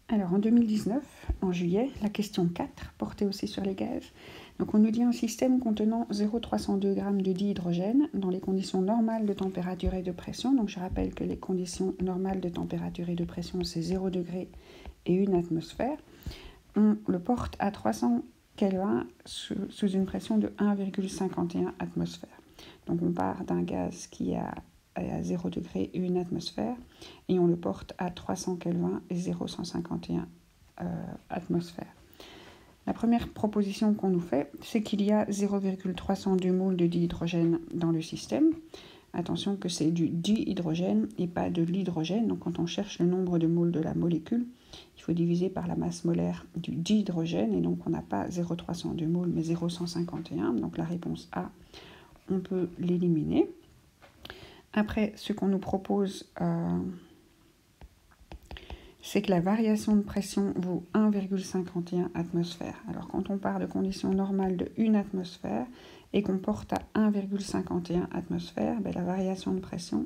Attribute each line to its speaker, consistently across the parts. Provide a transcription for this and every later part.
Speaker 1: Alors en 2019, en juillet, la question 4 portait aussi sur les gaz. Donc on nous dit un système contenant 0,302 g de dihydrogène dans les conditions normales de température et de pression. Donc je rappelle que les conditions normales de température et de pression, c'est 0 degré et 1 atmosphère. On le porte à 300 Kelvin sous une pression de 1,51 atmosphère. Donc on part d'un gaz qui est à 0 degré et 1 atmosphère, et on le porte à 300 Kelvin et 0,151 atmosphère. La première proposition qu'on nous fait, c'est qu'il y a 0,302 moles de dihydrogène dans le système. Attention que c'est du dihydrogène et pas de l'hydrogène. Donc quand on cherche le nombre de moles de la molécule, il faut diviser par la masse molaire du dihydrogène, et donc on n'a pas 0,302 moles mais 0,151. Donc la réponse A, on peut l'éliminer. Après, ce qu'on nous propose, c'est que la variation de pression vaut 1,51 atmosphère. Alors quand on part de conditions normales de 1 atmosphère et qu'on porte à 1,51 atmosphère, la variation de pression,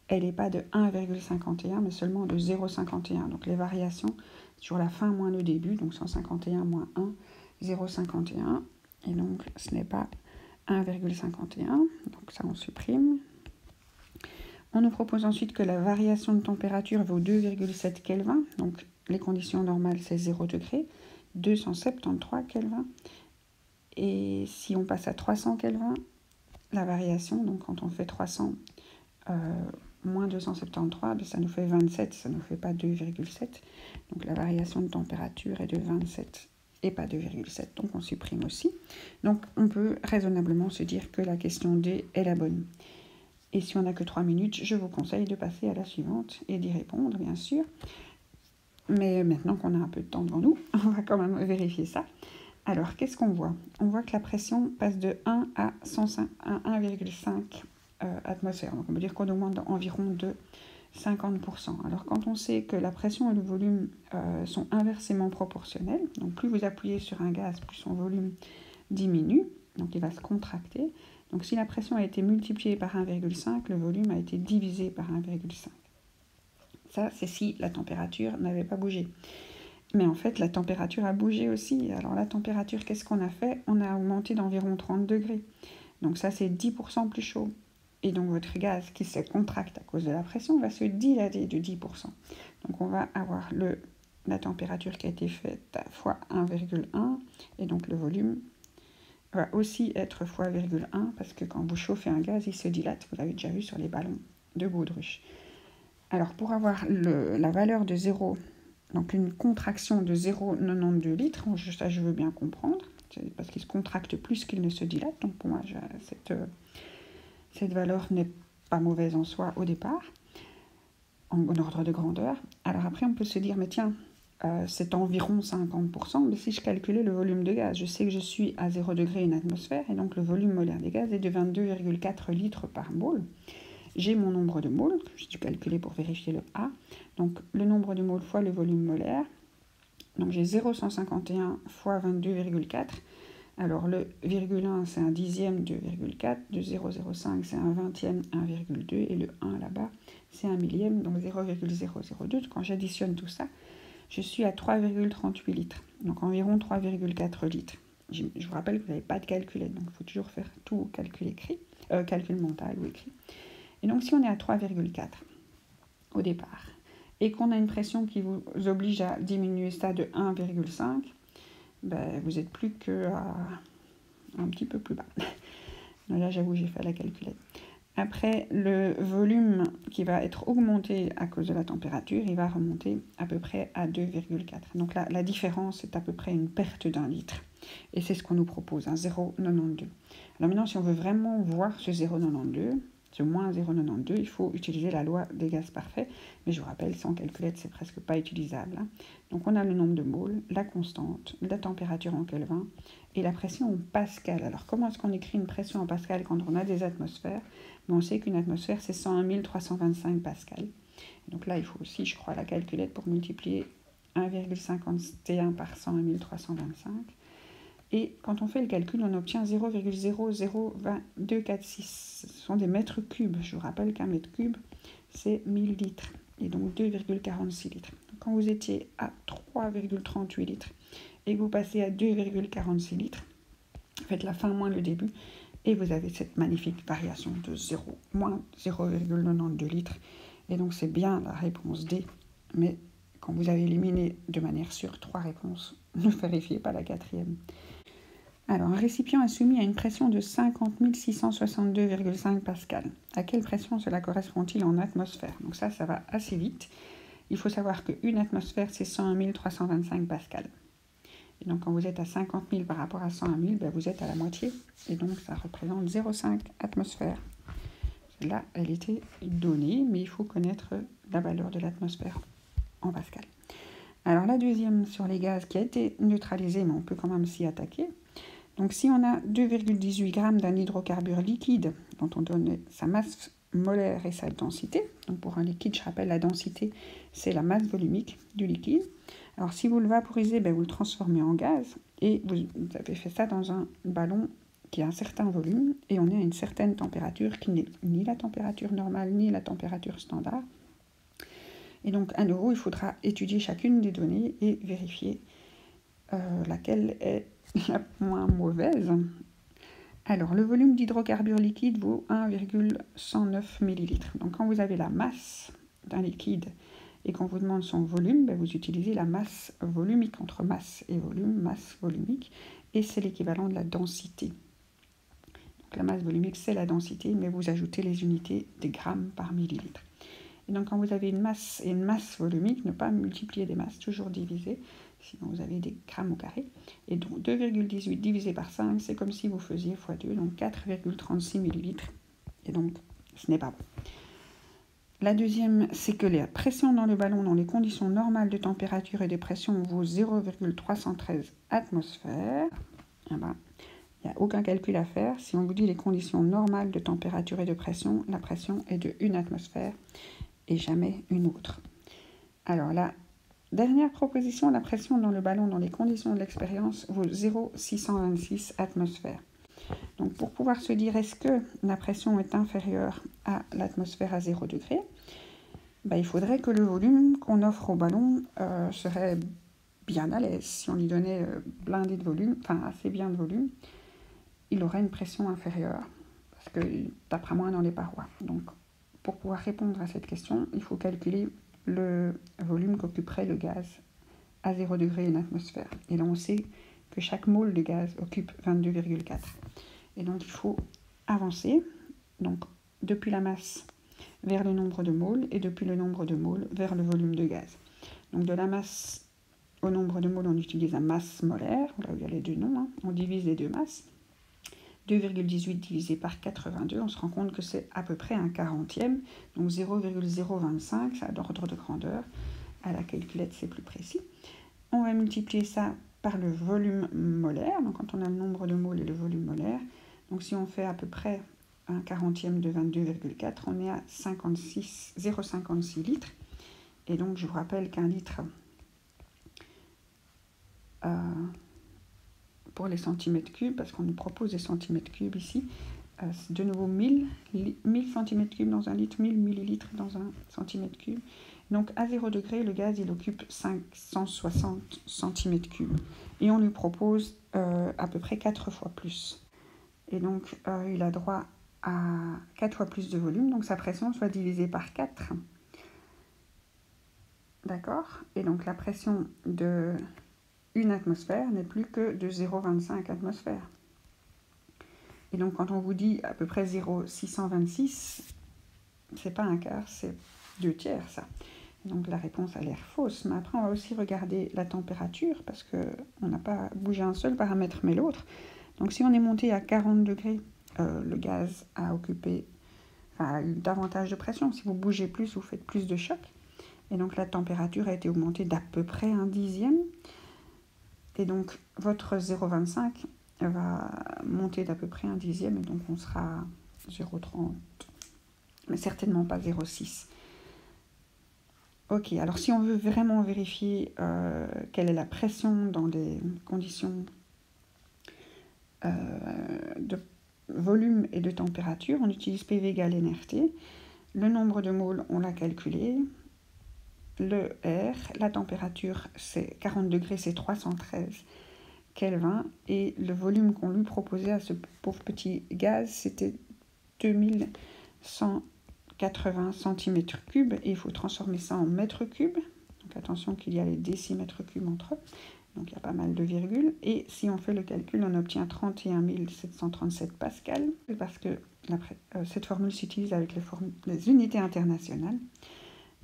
Speaker 1: elle n'est pas de 1,51 mais seulement de 0,51. Donc les variations sur la fin moins le début, donc 151 moins 1, 0,51. Et donc ce n'est pas 1,51, donc ça on supprime. On nous propose ensuite que la variation de température vaut 2,7 Kelvin, donc les conditions normales c'est 0 degré, 273 Kelvin. Et si on passe à 300 Kelvin, la variation, donc quand on fait 300 moins 273, ça nous fait 27, ça ne nous fait pas 2,7. Donc la variation de température est de 27 et pas 2,7, donc on supprime aussi. Donc on peut raisonnablement se dire que la question D est la bonne. Et si on n'a que 3 minutes, je vous conseille de passer à la suivante et d'y répondre, bien sûr. Mais maintenant qu'on a un peu de temps devant nous, on va quand même vérifier ça. Alors, qu'est-ce qu'on voit? On voit que la pression passe de 1 à 1,5 atmosphère. Donc, on peut dire qu'on augmente environ de 50%. Alors, quand on sait que la pression et le volume sont inversement proportionnels, donc plus vous appuyez sur un gaz, plus son volume diminue, donc il va se contracter. Donc si la pression a été multipliée par 1,5, le volume a été divisé par 1,5. Ça, c'est si la température n'avait pas bougé. Mais en fait, la température a bougé aussi. Alors la température, qu'est-ce qu'on a fait? On a augmenté d'environ 30 degrés. Donc ça, c'est 10% plus chaud. Et donc votre gaz qui se contracte à cause de la pression va se dilater de 10%. Donc on va avoir la température qui a été faite fois 1,1, et donc le volume va aussi être fois 0,1, parce que quand vous chauffez un gaz, il se dilate. Vous l'avez déjà vu sur les ballons de baudruche. Alors pour avoir la valeur de 0, donc une contraction de 0,92 litres, ça je veux bien comprendre, c'est parce qu'il se contracte plus qu'il ne se dilate. Donc pour moi, cette valeur n'est pas mauvaise en soi au départ, en ordre de grandeur. Alors après, on peut se dire, mais tiens, c'est environ 50%, mais si je calculais le volume de gaz, je sais que je suis à 0 degré une atmosphère, et donc le volume molaire des gaz est de 22,4 litres par mole. J'ai mon nombre de moles, que j'ai dû calculer pour vérifier le A, donc le nombre de moles fois le volume molaire, donc j'ai 0,151 fois 22,4, alors le 1 c'est un dixième de 0,4, de 0,05 c'est un vingtième 1,2, et le 1 là-bas c'est un millième, donc 0,002. Quand j'additionne tout ça, je suis à 3,38 litres, donc environ 3,4 litres. Je vous rappelle que vous n'avez pas de calculette, donc il faut toujours faire tout calcul mental ou écrit. Et donc si on est à 3,4 au départ, et qu'on a une pression qui vous oblige à diminuer ça de 1,5, vous n'êtes plus qu'à un petit peu plus bas. Là j'avoue, j'ai fait la calculette. Après, le volume qui va être augmenté à cause de la température, il va remonter à peu près à 2,4. Donc là, la différence est à peu près une perte d'1 litre. Et c'est ce qu'on nous propose, 0,92. Alors maintenant, si on veut vraiment voir ce 0,92, ce moins 0,92, il faut utiliser la loi des gaz parfaits. Mais je vous rappelle, sans calculette, c'est presque pas utilisable. Donc on a le nombre de moles, la constante, la température en Kelvin et la pression en pascal. Alors comment est-ce qu'on écrit une pression en pascal quand on a des atmosphères? On sait qu'une atmosphère, c'est 101 325 pascal. Donc là, il faut aussi, je crois, la calculette pour multiplier 1,51 par 101 325. Et quand on fait le calcul, on obtient 0,002246. Ce sont des mètres cubes. Je vous rappelle qu'un mètre cube, c'est 1000 litres. Et donc 2,46 litres. Donc quand vous étiez à 3,38 litres et que vous passez à 2,46 litres, faites la fin moins le début et vous avez cette magnifique variation de moins 0,92 litres. Et donc c'est bien la réponse D, mais quand vous avez éliminé de manière sûre 3 réponses, ne vérifiez pas la 4e. Alors, un récipient est soumis à une pression de 50 662,5 pascal. À quelle pression cela correspond-il en atmosphère? Donc ça va assez vite. Il faut savoir qu'une atmosphère, c'est 101 325 pascal. Et donc, quand vous êtes à 50 000 par rapport à 101 000, ben vous êtes à la moitié. Et donc, ça représente 0,5 atmosphère. Là, elle était donnée, mais il faut connaître la valeur de l'atmosphère en pascal. Alors, la deuxième sur les gaz qui a été neutralisée, mais on peut quand même s'y attaquer. Donc, si on a 2,18 g d'un hydrocarbure liquide, dont on donne sa masse molaire et sa densité, donc pour un liquide, je rappelle, la densité, c'est la masse volumique du liquide. Alors, si vous le vaporisez, vous le transformez en gaz, et vous avez fait ça dans un ballon qui a un certain volume, et on est à une certaine température, qui n'est ni la température normale, ni la température standard. Et donc, à nouveau, il faudra étudier chacune des données et vérifier laquelle est la moins mauvaise. Alors, le volume d'hydrocarbures liquide vaut 1,109 ml. Donc, quand vous avez la masse d'un liquide et qu'on vous demande son volume, vous utilisez la masse volumique. Entre masse et volume, masse volumique, et c'est l'équivalent de la densité. Donc, la masse volumique, c'est la densité, mais vous ajoutez les unités des grammes par millilitre. Et donc, quand vous avez une masse et une masse volumique, ne pas multiplier des masses, toujours diviser, sinon vous avez des grammes au carré. Et donc, 2,18 divisé par 5, c'est comme si vous faisiez x2, donc 4,36 millilitres. Et donc, ce n'est pas bon. La deuxième, c'est que la pression dans le ballon dans les conditions normales de température et de pression vaut 0,313 atmosphères. Il n'y a aucun calcul à faire. Si on vous dit les conditions normales de température et de pression, la pression est de 1 atmosphère et jamais une autre. Alors la dernière proposition, la pression dans le ballon dans les conditions de l'expérience vaut 0,626 atmosphères. Donc pour pouvoir se dire est-ce que la pression est inférieure à l'atmosphère à 0 degré, il faudrait que le volume qu'on offre au ballon serait bien à l'aise. Si on lui donnait blindé de volume, enfin assez bien de volume, il aurait une pression inférieure parce qu'il tapera moins dans les parois. Donc pour pouvoir répondre à cette question, il faut calculer le volume qu'occuperait le gaz à 0 degré une atmosphère. Et là, on sait que chaque mole de gaz occupe 22,4. Et donc, il faut avancer donc, depuis la masse vers le nombre de moles et depuis le nombre de moles vers le volume de gaz. Donc, de la masse au nombre de moles, on utilise la masse molaire, là où il y a les deux noms, on divise les deux masses. 2,18 divisé par 82, on se rend compte que c'est à peu près un 40e, donc 0,025, c'est d'ordre de grandeur. À la calculette, c'est plus précis. On va multiplier ça par le volume molaire, donc quand on a le nombre de moles et le volume molaire. Donc si on fait à peu près un 40e de 22,4, on est à 0,56 litres. Et donc je vous rappelle qu'un litre... pour les centimètres cubes, parce qu'on nous propose des centimètres cubes ici, c'est de nouveau 1000 centimètres cubes dans un litre, 1000 millilitres dans un centimètre cube. Donc à 0 degré, le gaz il occupe 560 centimètres cubes. Et on lui propose à peu près 4 fois plus. Et donc il a droit à 4 fois plus de volume, donc sa pression soit divisée par 4. D'accord? Et donc la pression de... une atmosphère n'est plus que de 0,25 atmosphères. Et donc, quand on vous dit à peu près 0,626, c'est pas un quart, c'est 2/3, ça. Et donc, la réponse a l'air fausse. Mais après, on va aussi regarder la température, parce qu'on n'a pas bougé un seul paramètre, mais l'autre. Donc, si on est monté à 40 degrés, le gaz a eu davantage de pression. Si vous bougez plus, vous faites plus de choc. Et donc, la température a été augmentée d'à peu près 1/10. Et donc, votre 0,25 va monter d'à peu près 1/10, et donc on sera à 0,30, mais certainement pas 0,6. Ok, alors si on veut vraiment vérifier quelle est la pression dans des conditions de volume et de température, on utilise PV égale nRT. Le nombre de moles, on l'a calculé. le R, la température c'est 40 degrés, c'est 313 Kelvin, et le volume qu'on lui proposait à ce pauvre petit gaz, c'était 2180 cm3, et il faut transformer ça en mètres cubes. Donc attention qu'il y a les décimètres cubes entre eux, donc il y a pas mal de virgules, et si on fait le calcul, on obtient 31 737 pascal, parce que cette formule s'utilise avec les unités internationales.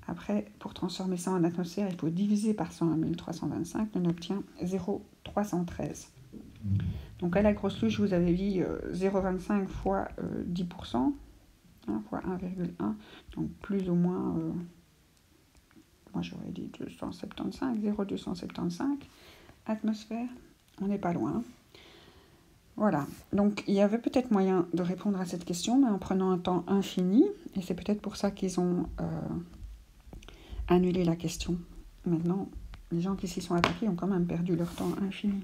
Speaker 1: Après, pour transformer ça en atmosphère, il faut diviser par 101 325, on obtient 0,313. Donc à la grosse louche, je vous avais dit 0,25 fois 10%, fois 1,1, donc plus ou moins, moi j'aurais dit 275, 0,275 atmosphères, on n'est pas loin. Voilà, donc il y avait peut-être moyen de répondre à cette question, mais en prenant un temps infini, et c'est peut-être pour ça qu'ils ont annulé la question. Maintenant, les gens qui s'y sont attaqués ont quand même perdu leur temps infini.